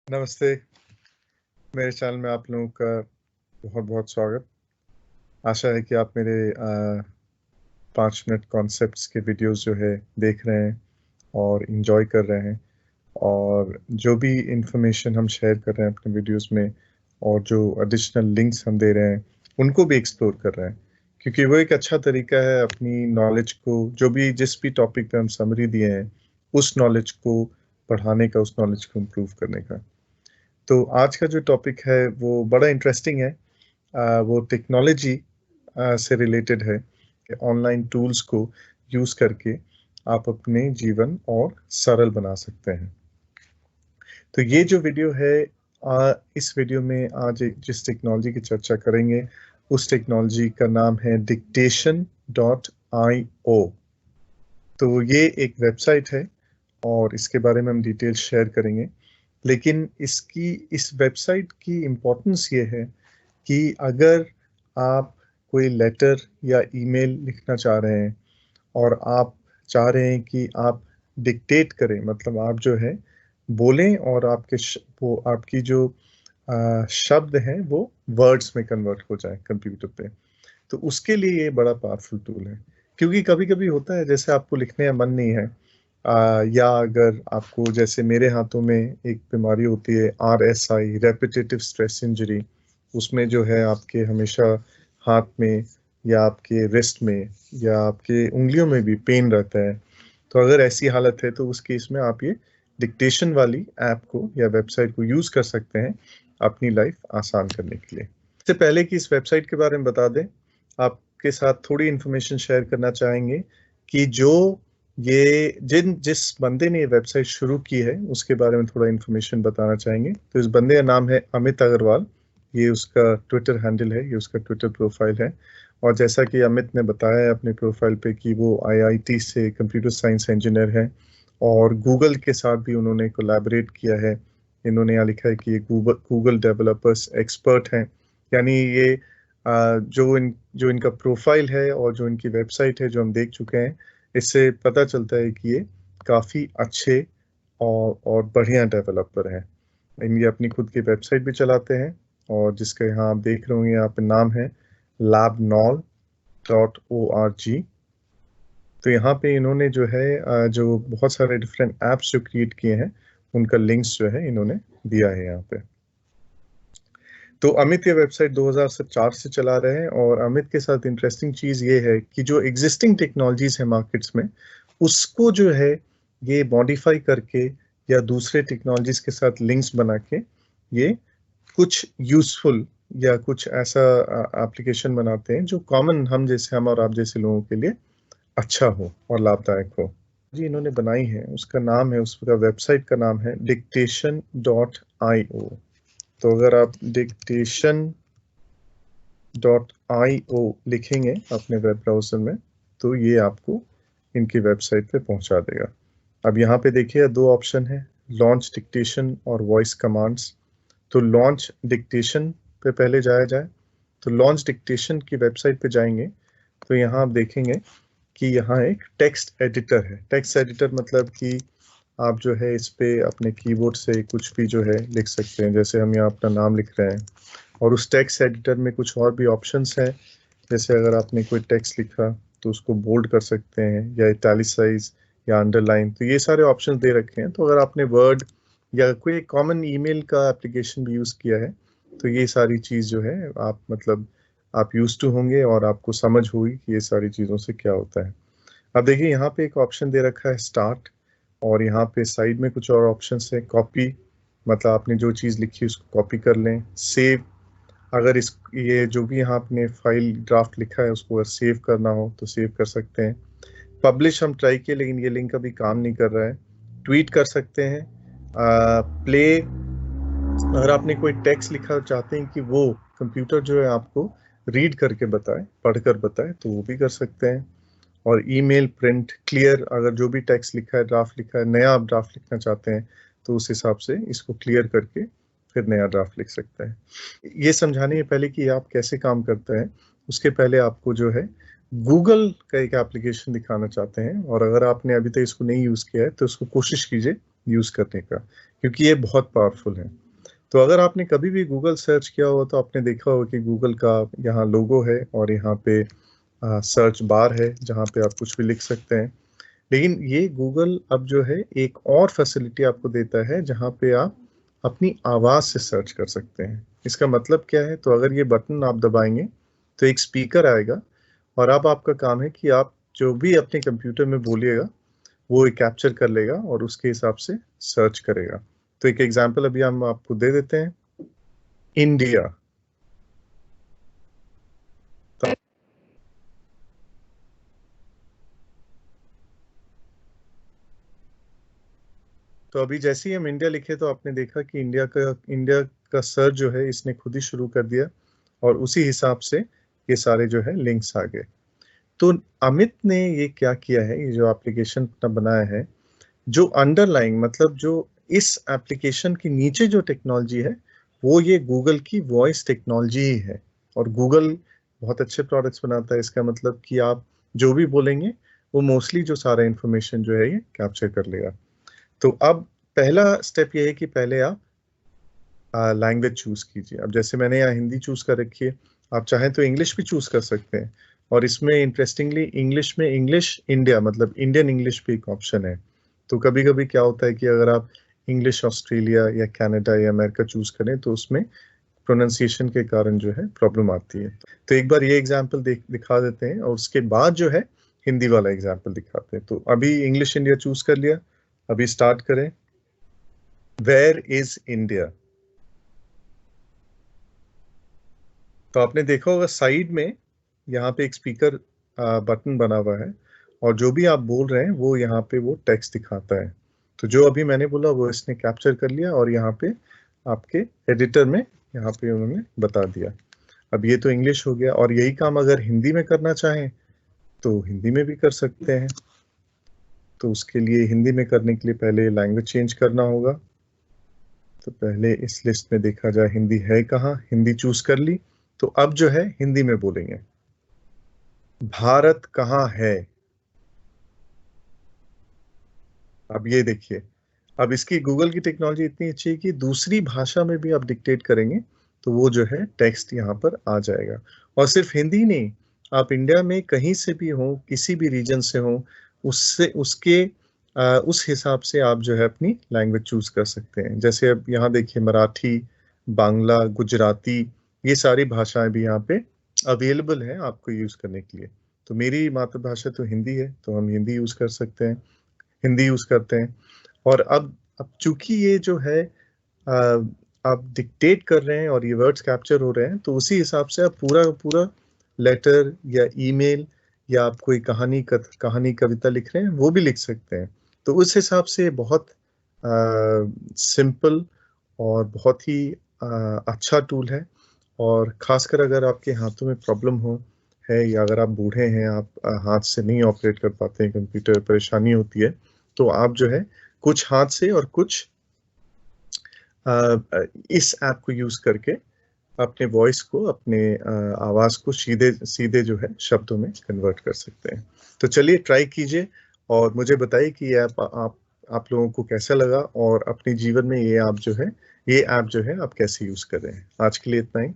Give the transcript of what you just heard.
नमस्ते, मेरे चैनल में आप लोगों का बहुत-बहुत स्वागत। आशा है कि आप मेरे 5 मिनट कॉन्सेप्ट्स के वीडियोज़ जो है देख रहे हैं और एन्जॉय कर रहे हैं और जो भी इन्फॉर्मेशन हम शेयर कर रहे हैं अपने वीडियोज़ में और जो एडिशनल लिंक्स हम दे रहे हैं, उनको भी एक्सप्लोर कर रहे हैं। क्योंकि वो एक अच्छा तरीका है अपनी नॉलेज को जिस भी टॉपिक पे हम समरी दिए हैं, उस नॉलेज को बढ़ाने का, उस नॉलेज को इम्प्रूव करने का। तो आज का जो टॉपिक है वो बड़ा इंटरेस्टिंग है। वो टेक्नोलॉजी से रिलेटेड है कि ऑनलाइन टूल्स को यूज़ करके आप अपने जीवन और सरल बना सकते हैं। तो ये जो वीडियो है इस वीडियो में आज जिस टेक्नोलॉजी की चर्चा करेंगे उस टेक्नोलॉजी का नाम है dictation.io। तो ये एक वेबसाइट है और इसके बारे में हम डिटेल्स शेयर करेंगे। लेकिन इस वेबसाइट की इम्पोर्टेंस ये है कि अगर आप कोई लेटर या ईमेल लिखना चाह रहे हैं और आप चाह रहे हैं कि आप डिक्टेट करें, मतलब आप जो है बोलें और वो आपकी जो शब्द हैं वो वर्ड्स में कन्वर्ट हो जाए कंप्यूटर पे, तो उसके लिए ये बड़ा पावरफुल टूल है। क्योंकि कभी-कभी होता है जैसे आपको लिखने का मन नहीं है, या अगर आपको जैसे मेरे हाथों में एक बीमारी होती है RSI, रेपिटेटिव स्ट्रेस इंजरी, उसमें जो है आपके हमेशा हाथ में या आपके रिस्ट में या आपके उँगलियों में भी पेन रहता है। तो अगर ऐसी हालत है तो उस केस में आप ये डिक्टेशन वाली ऐप को या वेबसाइट को यूज़ कर सकते हैं अपनी लाइफ आसान करने के लिए। इससे पहले कि इस वेबसाइट के बारे में बता दें, आपके साथ थोड़ी इन्फॉर्मेशन शेयर करना चाहेंगे कि जिस बंदे ने ये वेबसाइट शुरू की है उसके बारे में थोड़ा इन्फॉर्मेशन बताना चाहेंगे। तो इस बंदे का नाम है अमित अग्रवाल। ये उसका ट्विटर हैंडल है, ये उसका ट्विटर प्रोफाइल है। और जैसा कि अमित ने बताया है अपने प्रोफाइल पे कि वो IIT से कंप्यूटर साइंस इंजीनियर है और गूगल के साथ भी उन्होंने कोलैबोरेट किया है। इन्होंने यहाँ लिखा है कि ये गूगल डेवलपर्स एक्सपर्ट हैं। यानी ये जो इनका प्रोफाइल है और जो इनकी वेबसाइट है जो हम देख चुके हैं, इससे पता चलता है कि ये काफ़ी अच्छे और बढ़िया डेवलपर हैं। ये अपनी खुद की वेबसाइट भी चलाते हैं और जिसका यहाँ आप देख रहे होंगे, यहाँ पे नाम है labnol.org। तो यहाँ पे इन्होंने जो है जो बहुत सारे डिफरेंट ऐप्स जो क्रिएट किए हैं उनका लिंक्स जो है इन्होंने दिया है यहाँ पे। तो अमित ये वेबसाइट 2004 से चला रहे हैं और अमित के साथ इंटरेस्टिंग चीज़ ये है कि जो एग्जिस्टिंग टेक्नोलॉजीज है मार्केट्स में, उसको जो है ये मॉडिफाई करके या दूसरे टेक्नोलॉजीज के साथ लिंक्स बना के ये कुछ यूजफुल या कुछ ऐसा एप्लीकेशन बनाते हैं जो कॉमन हम और आप जैसे लोगों के लिए अच्छा हो और लाभदायक हो। जी इन्होंने बनाई है, उसका नाम है, उसका वेबसाइट का नाम है dictation.io। तो अगर आप dictation.io लिखेंगे अपने वेब ब्राउज़र में तो ये आपको इनकी वेबसाइट पे पहुंचा देगा। अब यहाँ पे देखिए 2 ऑप्शन है, लॉन्च डिक्टेशन और वॉइस कमांड्स। तो लॉन्च डिक्टेशन पे पहले जाया जाए। तो लॉन्च डिक्टेशन की वेबसाइट पे जाएंगे तो यहाँ आप देखेंगे कि यहाँ एक टेक्स्ट एडिटर है। टेक्स्ट एडिटर मतलब कि आप जो है इस पे अपने कीबोर्ड से कुछ भी जो है लिख सकते हैं। जैसे हम यहाँ अपना नाम लिख रहे हैं और उस टेक्स्ट एडिटर में कुछ और भी ऑप्शंस हैं। जैसे अगर आपने कोई टेक्स्ट लिखा तो उसको बोल्ड कर सकते हैं या इटैलिसाइज या अंडरलाइन, तो ये सारे ऑप्शंस दे रखे हैं। तो अगर आपने वर्ड या कोई कॉमन ईमेल का एप्लीकेशन भी यूज़ किया है तो ये सारी चीज़ जो है आप यूज टू होंगे और आपको समझ होगी कि ये सारी चीज़ों से क्या होता है। अब देखिए यहाँ पे एक ऑप्शन दे रखा है स्टार्ट और यहाँ पे साइड में कुछ और ऑप्शंस है। कॉपी, मतलब आपने जो चीज़ लिखी उसको कॉपी कर लें। सेव, अगर ये जो भी यहाँ आपने फाइल ड्राफ्ट लिखा है उसको अगर सेव करना हो तो सेव कर सकते हैं। पब्लिश हम ट्राई किए लेकिन ये लिंक अभी काम नहीं कर रहा है। ट्वीट कर सकते हैं। प्ले, अगर आपने कोई टेक्स्ट लिखा चाहते हैं कि वो कंप्यूटर जो है आपको रीड करके बताए, पढ़कर बताए, तो वो भी कर सकते हैं। और ईमेल, प्रिंट, क्लियर, अगर जो भी टेक्स्ट लिखा है, ड्राफ्ट लिखा है, नया आप ड्राफ्ट लिखना चाहते हैं तो उस हिसाब से इसको क्लियर करके फिर नया ड्राफ्ट लिख सकते हैं। ये समझाने के पहले कि आप कैसे काम करते हैं, उसके पहले आपको जो है गूगल का एक एप्लीकेशन दिखाना चाहते हैं और अगर आपने अभी तक इसको नहीं यूज़ किया है तो उसको कोशिश कीजिए यूज़ करने का, क्योंकि ये बहुत पावरफुल है। तो अगर आपने कभी भी गूगल सर्च किया हो तो आपने देखा होगा कि गूगल का यहाँ लोगो है और यहाँ पे सर्च बार है जहाँ पे आप कुछ भी लिख सकते हैं। लेकिन ये गूगल अब जो है एक और फैसिलिटी आपको देता है जहाँ पे आप अपनी आवाज़ से सर्च कर सकते हैं। इसका मतलब क्या है? तो अगर ये बटन आप दबाएंगे तो एक स्पीकर आएगा और अब आपका काम है कि आप जो भी अपने कंप्यूटर में बोलिएगा वो कैप्चर कर लेगा और उसके हिसाब से सर्च करेगा। तो एक एग्जांपल अभी हम आपको दे देते हैं, इंडिया। तो अभी जैसे ही हम इंडिया लिखे तो आपने देखा कि इंडिया का सर्च जो है इसने खुद ही शुरू कर दिया और उसी हिसाब से ये सारे जो है लिंक्स आ गए। तो अमित ने ये क्या किया है, ये जो एप्लीकेशन अपना बनाया है, जो अंडरलाइंग मतलब जो इस एप्लीकेशन के नीचे जो टेक्नोलॉजी है वो ये गूगल की वॉइस टेक्नोलॉजी ही है। और गूगल बहुत अच्छे प्रोडक्ट्स बनाता है, इसका मतलब कि आप जो भी बोलेंगे वो मोस्टली जो सारा इंफॉर्मेशन जो है ये कैप्चर कर लेगा। तो अब पहला स्टेप ये है कि पहले आप लैंग्वेज चूज कीजिए। अब जैसे मैंने यहाँ हिंदी चूज कर रखी है, आप चाहें तो इंग्लिश भी चूज कर सकते हैं। और इसमें इंटरेस्टिंगली इंग्लिश में इंग्लिश इंडिया मतलब इंडियन इंग्लिश भी एक ऑप्शन है। तो कभी कभी क्या होता है कि अगर आप इंग्लिश ऑस्ट्रेलिया या कनाडा या अमेरिका चूज करें तो उसमें प्रोनाउंसिएशन के कारण जो है प्रॉब्लम आती है। तो एक बार ये एग्जाम्पल दिखा देते हैं और उसके बाद जो है हिंदी वाला एग्जाम्पल दिखाते हैं। तो अभी इंग्लिश इंडिया चूज कर लिया, अभी स्टार्ट करें। Where is India. तो आपने देखा होगा साइड में यहाँ पे एक स्पीकर बटन बना हुआ है और जो भी आप बोल रहे हैं वो यहाँ पे वो टेक्स्ट दिखाता है। तो जो अभी मैंने बोला वो इसने कैप्चर कर लिया और यहाँ पे आपके एडिटर में यहाँ पे उन्होंने बता दिया। अब ये तो इंग्लिश हो गया और यही काम अगर हिंदी में करना चाहें तो हिंदी में भी कर सकते हैं। तो उसके लिए हिंदी में करने के लिए पहले लैंग्वेज चेंज करना होगा। तो पहले इस लिस्ट में देखा जाए हिंदी है कहाँ, हिंदी चूज कर ली। तो अब जो है हिंदी में बोलेंगे, भारत कहाँ है। अब ये देखिए, अब इसकी गूगल की टेक्नोलॉजी इतनी अच्छी है कि दूसरी भाषा में भी आप डिक्टेट करेंगे तो वो जो है टेक्स्ट यहाँ पर आ जाएगा। और सिर्फ हिंदी नहीं, आप इंडिया में कहीं से भी हो, किसी भी रीजन से हो, उससे उसके उस हिसाब से आप जो है अपनी लैंग्वेज चूज कर सकते हैं। जैसे अब यहाँ देखिए मराठी, बांग्ला, गुजराती, ये सारी भाषाएं भी यहाँ पे अवेलेबल हैं आपको यूज करने के लिए। तो मेरी मातृभाषा तो हिंदी है तो हम हिंदी यूज कर सकते हैं, हिंदी यूज करते हैं। और अब चूंकि ये जो है अ, आप डिक्टेट कर रहे हैं और ये वर्ड्स कैप्चर हो रहे हैं तो उसी हिसाब से आप पूरा पूरा लेटर या ईमेल या आप कोई कहानी कविता लिख रहे हैं वो भी लिख सकते हैं। तो उस हिसाब से बहुत सिंपल और बहुत ही अच्छा टूल है। और खासकर अगर आपके हाथों में प्रॉब्लम हो है या अगर आप बूढ़े हैं, आप हाथ से नहीं ऑपरेट कर पाते हैं कंप्यूटर, परेशानी होती है, तो आप जो है कुछ हाथ से और कुछ इस ऐप को यूज करके अपने वॉइस को, अपने आवाज को सीधे सीधे जो है शब्दों में कन्वर्ट कर सकते हैं। तो चलिए ट्राई कीजिए और मुझे बताइए कि ये ऐप आप लोगों को कैसा लगा और अपने जीवन में ये ऐप जो है आप कैसे यूज कर रहे हैं। आज के लिए इतना ही।